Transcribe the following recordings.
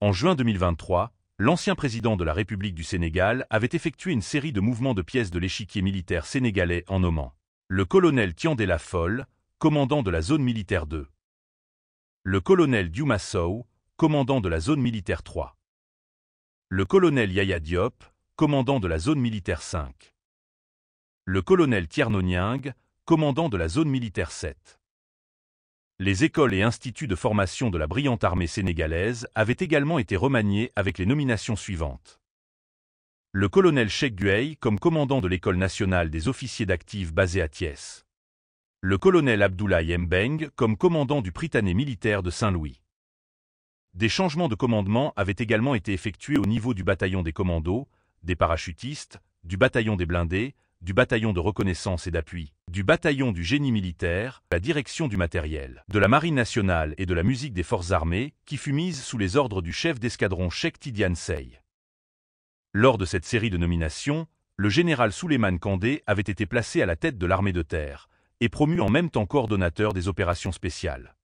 En juin 2023, l'ancien président de la République du Sénégal avait effectué une série de mouvements de pièces de l'échiquier militaire sénégalais en nommant le colonel Thiendella Fall, commandant de la zone militaire 2, le colonel Diouma Sow, commandant de la zone militaire 3, le colonel Yaya Diop, commandant de la zone militaire 5, le colonel Thierno Niang, commandant de la zone militaire 7. Les écoles et instituts de formation de la brillante armée sénégalaise avaient également été remaniés avec les nominations suivantes. Le colonel Cheikh Gueye comme commandant de l'école nationale des officiers d'actifs basée à Thiès. Le colonel Abdoulaye Mbeng comme commandant du Prytanée militaire de Saint-Louis. Des changements de commandement avaient également été effectués au niveau du bataillon des commandos, des parachutistes, du bataillon des blindés, du bataillon de reconnaissance et d'appui, du bataillon du génie militaire, la direction du matériel, de la marine nationale et de la musique des forces armées, qui fut mise sous les ordres du chef d'escadron Cheikh Tidiane Sey. Lors de cette série de nominations, le général Souleymane Kandé avait été placé à la tête de l'armée de terre, et promu en même temps coordonnateur des opérations spéciales.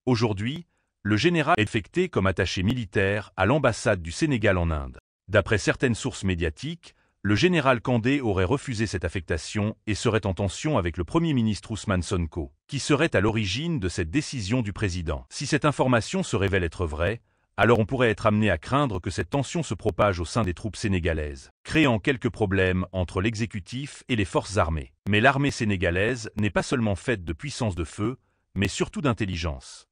Aujourd'hui, le général est affecté comme attaché militaire à l'ambassade du Sénégal en Inde. D'après certaines sources médiatiques, le général Kandé aurait refusé cette affectation et serait en tension avec le Premier ministre Ousmane Sonko, qui serait à l'origine de cette décision du président. Si cette information se révèle être vraie, alors on pourrait être amené à craindre que cette tension se propage au sein des troupes sénégalaises, créant quelques problèmes entre l'exécutif et les forces armées. Mais l'armée sénégalaise n'est pas seulement faite de puissance de feu, mais surtout d'intelligence.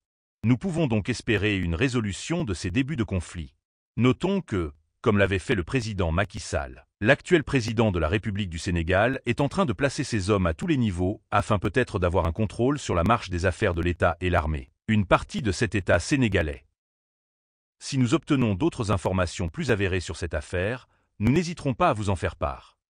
Nous pouvons donc espérer une résolution de ces débuts de conflit. Notons que, comme l'avait fait le président Macky Sall, l'actuel président de la République du Sénégal est en train de placer ses hommes à tous les niveaux afin peut-être d'avoir un contrôle sur la marche des affaires de l'État et l'armée, une partie de cet État sénégalais. Si nous obtenons d'autres informations plus avérées sur cette affaire, nous n'hésiterons pas à vous en faire part.